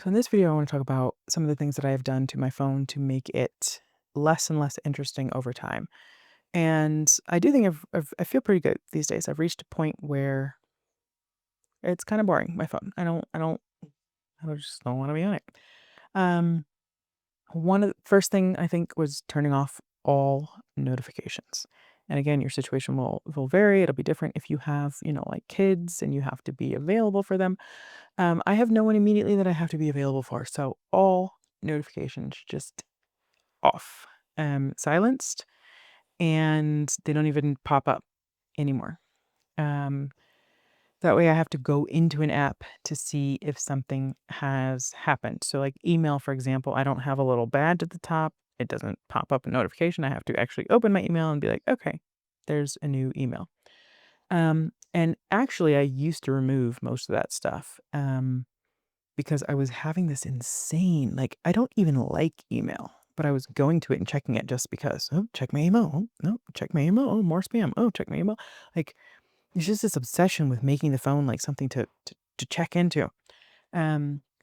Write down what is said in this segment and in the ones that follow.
So, in this video, I want to talk about some of the things that I have done to my phone to make it less and less interesting over time. And I do think I feel pretty good these days. I've reached a point where it's kind of boring. My phone. I just don't want to be on it. Um, One of the first thing I think was turning off all notifications. And again, your situation will vary. It'll be different if you have like kids and you have to be available for them. I have no one immediately that I have to be available for, so all notifications just off, silenced, and they don't even pop up anymore. Um, that way I have to go into an app to see if something has happened. So, like email, for example, I don't have a little badge at the top. It doesn't pop up a notification. I have to actually open my email and be like, okay, there's a new email. And actually, I used to remove most of that stuff. Because I was having this insane like, I don't even like email, but I was going to it and checking it just because. "Oh, check my email. Oh, no, check my email. Oh, more spam. Oh, check my email." Like, it's just this obsession with making the phone, like, something to check into.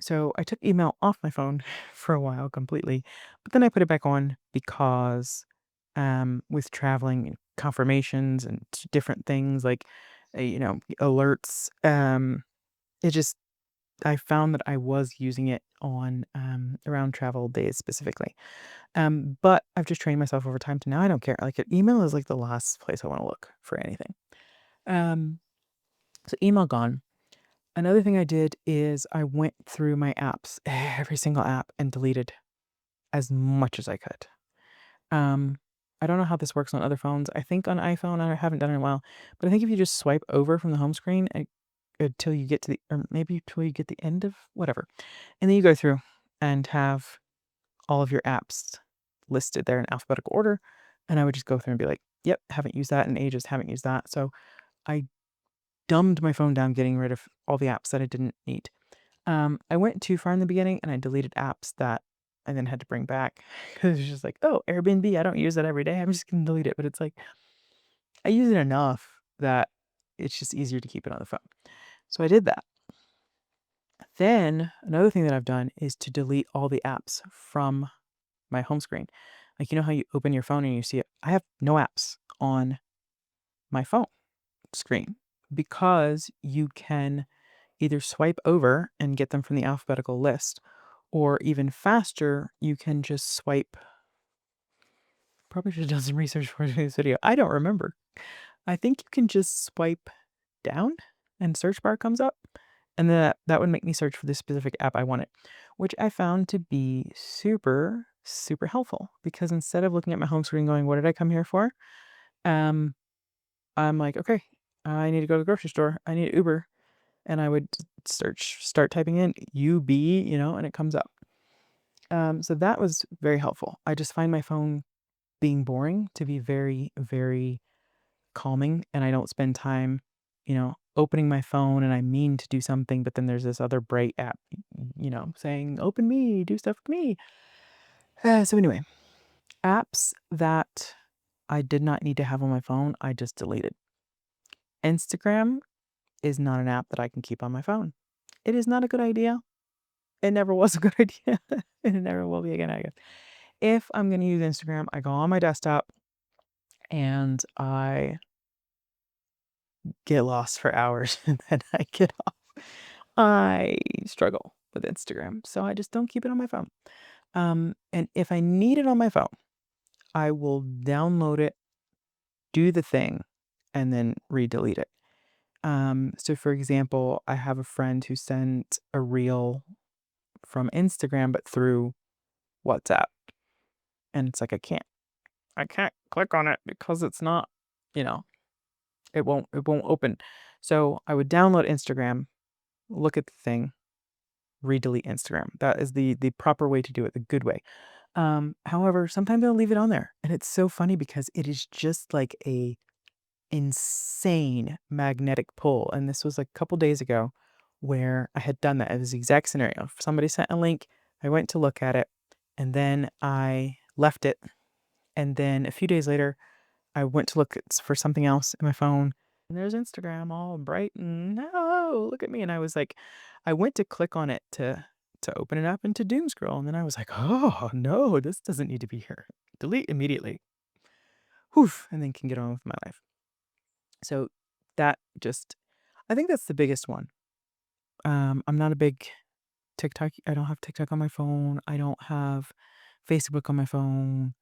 So I took email off my phone for a while completely, but then I put it back on because, with traveling and confirmations and different things like, alerts, it just I found that I was using it on, around travel days specifically. But I've just trained myself over time to now I don't care. Like, email is like the last place I wanna look for anything. Um, so email gone. Another thing I did is I went through my apps, every single app, and deleted as much as I could. Um, I don't know how this works on other phones. I think on iPhone, I haven't done it in a while, but I think if you just swipe over from the home screen, until you get to the or maybe till you get the end of whatever, and then you go through and have all of your apps listed there in alphabetical order, and I would just go through and be like, "Yep, haven't used that in ages, haven't used that." So, I dumbed my phone down getting rid of all the apps that I didn't need. I went too far in the beginning, and I deleted apps that I then had to bring back because it's just like, "Oh, Airbnb, I don't use it every day, I'm just gonna delete it." But it's like, I use it enough that it's just easier to keep it on the phone. So I did that. Then, another thing that I've done is to delete all the apps from my home screen. Like, you know how you open your phone and you see it? I have no apps on my phone screen because you can either swipe over and get them from the alphabetical list, or even faster, you can just swipe. Probably should have done some research for this video. I don't remember. I think you can just swipe down and search bar comes up, and that would make me search for this specific app I wanted, which I found to be super, super helpful because instead of looking at my home screen going, "What did I come here for?" Um, I'm like, "Okay, I need to go to the grocery store. I need Uber." And I would start typing in UB, and it comes up. So that was very helpful. I just find my phone being boring to be very, very calming, and I don't spend time, opening my phone and I mean to do something, but then there's this other bright app, saying, "Open me, do stuff with me." So anyway, apps that I did not need to have on my phone, I just deleted. Instagram is not an app that I can keep on my phone. It is not a good idea. It never was a good idea, and it never will be again, I guess. If I'm gonna use Instagram, I go on my desktop and I get lost for hours and then I get off. I struggle with Instagram, so I just don't keep it on my phone. And if I need it on my phone, I will download it, do the thing, and then re-delete it. So for example, I have a friend who sent a reel from Instagram, but through WhatsApp, and it's like I can't click on it because it's not, you know, it won't open. So I would download Instagram, look at the thing, re-delete Instagram. That is the proper way to do it, the good way. However, sometimes I'll leave it on there, and it's so funny because it is just like a insane magnetic pull. And this was like a couple days ago where I had done that. It was the exact scenario. Somebody sent a link, I went to look at it, and then I left it. And then a few days later, I went to look for something else in my phone, and there's Instagram all bright and, "No, look at me," and I was like I went to click on it to open it up and to doom scroll. And then I was like, oh no, this doesn't need to be here. Delete immediately. Whew, and then can get on with my life. So that just, I think that's the biggest one. I'm not a big TikTok. I don't have TikTok on my phone. I don't have Facebook on my phone.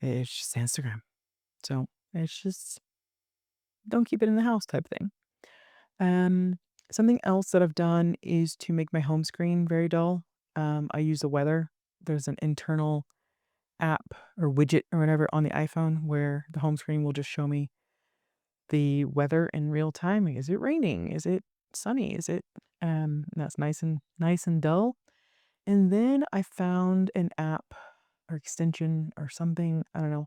It's just Instagram. So it's just don't keep it in the house type thing. Um, Something else that I've done is to make my home screen very dull. I use the weather. There's an internal app or widget or whatever on the iPhone where the home screen will just show me the weather in real time. Like, is it raining? Is it sunny? Is it that's nice and dull. And then I found an app or extension or something, I don't know,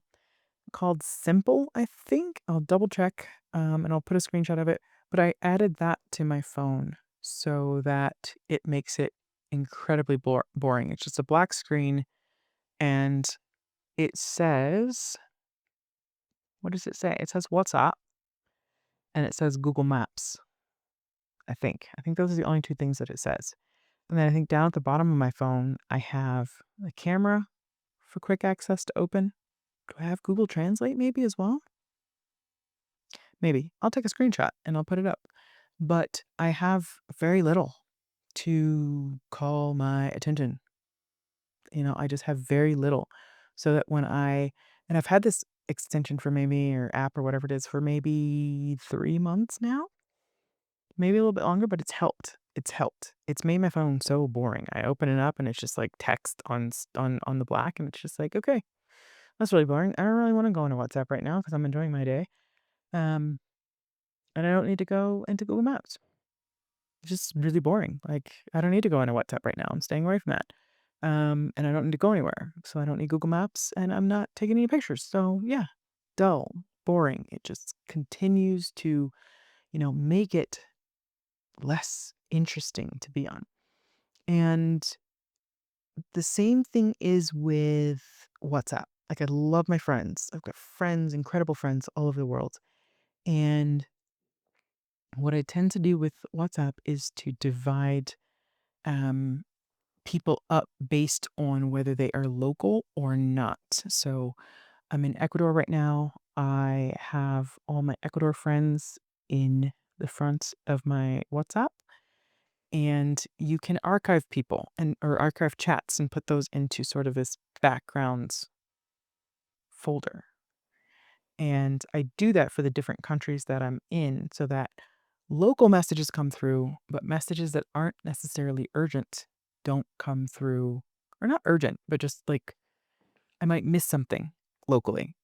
called Simple, I think. I'll double check, and I'll put a screenshot of it. But I added that to my phone so that it makes it incredibly boring. It's just a black screen, and it says, what does it say? It says WhatsApp and it says Google Maps, I think. I think those are the only two things that it says. And then I think down at the bottom of my phone, I have a camera for quick access to open. Do I have Google Translate maybe as well? Maybe. I'll take a screenshot and I'll put it up. But I have very little to call my attention. I just have very little. So that and I've had this extension for maybe, or app or whatever it is, for maybe 3 months now, maybe a little bit longer, but it's helped. It's helped. It's made my phone so boring. I open it up and it's just like text on the black, and it's just like, okay, that's really boring. I don't really want to go into WhatsApp right now because I'm enjoying my day. Um, and I don't need to go into Google Maps. It's just really boring. Like, I don't need to go into WhatsApp right now. I'm staying away from that. And I don't need to go anywhere. So I don't need Google Maps and I'm not taking any pictures. So yeah, dull, boring. It just continues to, make it less interesting to be on. And the same thing is with WhatsApp. Like, I love my friends. I've got friends, incredible friends all over the world. And what I tend to do with WhatsApp is to divide um, people up based on whether they are local or not. So I'm in Ecuador right now. I have all my Ecuador friends in the front of my WhatsApp, and you can archive people and or archive chats and put those into sort of this backgrounds folder. And I do that for the different countries that I'm in so that local messages come through, but messages that aren't necessarily urgent don't come through, or not urgent, but just like I might miss something locally.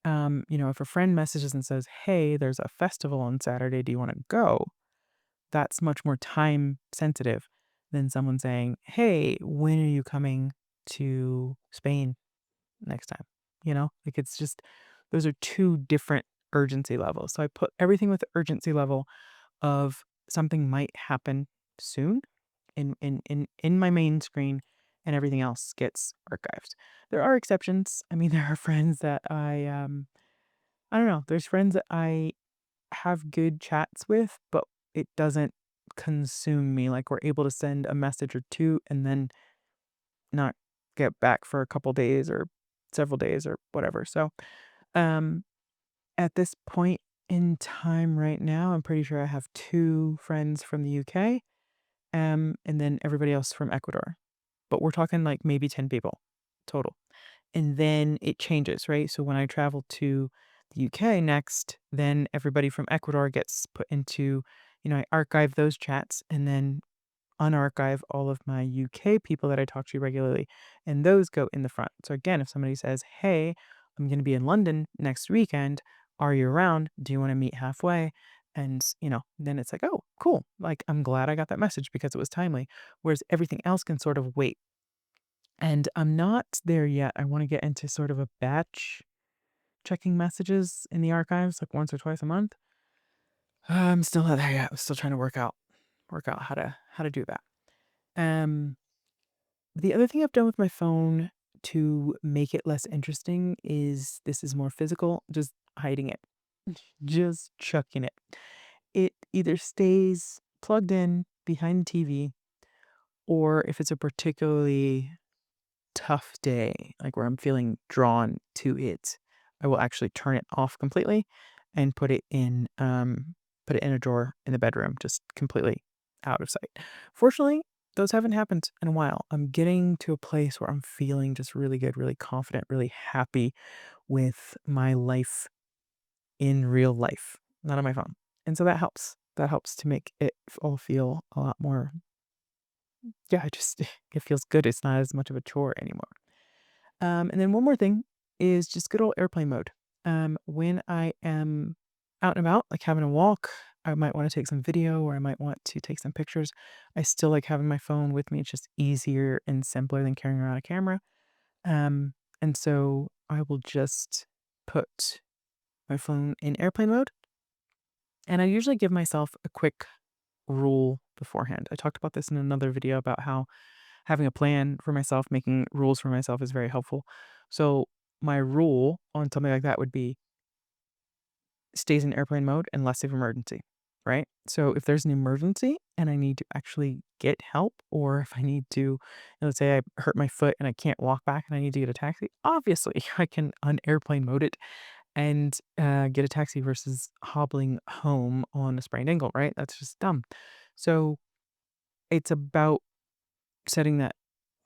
If a friend messages and says, "Hey, there's a festival on Saturday. Do you want to go?" That's much more time sensitive than someone saying, "Hey, when are you coming to Spain next time?" Like, it's just, those are two different urgency levels. So I put everything with the urgency level of something might happen soon in my main screen, and everything else gets archived. There are exceptions. I mean, there are friends that I don't know, there's friends that I have good chats with, but it doesn't consume me. Like, we're able to send a message or two and then not get back for a couple days or several days or whatever. So, um, at this point in time right now, I'm pretty sure I have two friends from the UK, and then everybody else from Ecuador. But we're talking like maybe 10 people total. And then it changes, right? So when I travel to the UK next, then everybody from Ecuador gets put into, I archive those chats and then unarchive all of my UK people that I talk to regularly, and those go in the front. So again, if somebody says, "Hey, I'm going to be in London next weekend. Are you around? Do you want to meet halfway?" And, then it's like, "Oh, cool. Like, I'm glad I got that message because it was timely." Whereas everything else can sort of wait. And I'm not there yet. I want to get into sort of a batch checking messages in the archives like once or twice a month. I'm still not there yet. I'm still trying to work out how to do that. Um The other thing I've done with my phone to make it less interesting is, this is more physical, just hiding it, just chucking it. It either stays plugged in behind the TV, or if it's a particularly tough day, like where I'm feeling drawn to it, I will actually turn it off completely and put it in a drawer in the bedroom, just completely out of sight. Fortunately, those haven't happened in a while. I'm getting to a place where I'm feeling just really good, really confident, really happy with my life in real life, not on my phone. And so that helps. That helps to make it all feel a lot more, yeah, it just it feels good. It's not as much of a chore anymore. And then one more thing is just good old airplane mode. When I am out and about, like having a walk, I might want to take some video or I might want to take some pictures. I still like having my phone with me. It's just easier and simpler than carrying around a camera. And so I will just put my phone in airplane mode. And I usually give myself a quick rule beforehand. I talked about this in another video about how having a plan for myself, making rules for myself is very helpful. So my rule on something like that would be stays in airplane mode unless of emergency, right? So if there's an emergency and I need to actually get help, or if I need to, let's say I hurt my foot and I can't walk back and I need to get a taxi, obviously I can un-airplane mode it and get a taxi versus hobbling home on a sprained ankle, right? That's just dumb. So it's about setting that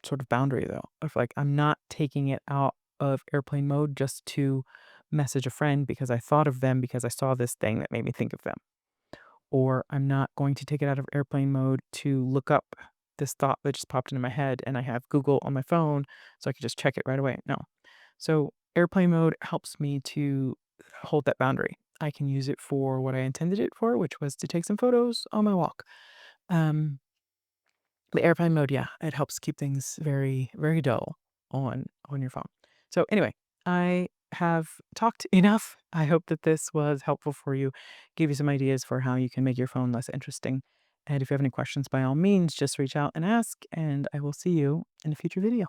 sort of boundary though of like I'm not taking it out of airplane mode just to message a friend because I thought of them because I saw this thing that made me think of them. Or I'm not going to take it out of airplane mode to look up this thought that just popped into my head and I have Google on my phone so I can just check it right away. No. So airplane mode helps me to hold that boundary. I can use it for what I intended it for, which was to take some photos on my walk. Um, the airplane mode, yeah, it helps keep things very, very dull on your phone. So anyway, I have talked enough. I hope that this was helpful for you, gave you some ideas for how you can make your phone less interesting. And if you have any questions, by all means, just reach out and ask, and I will see you in a future video.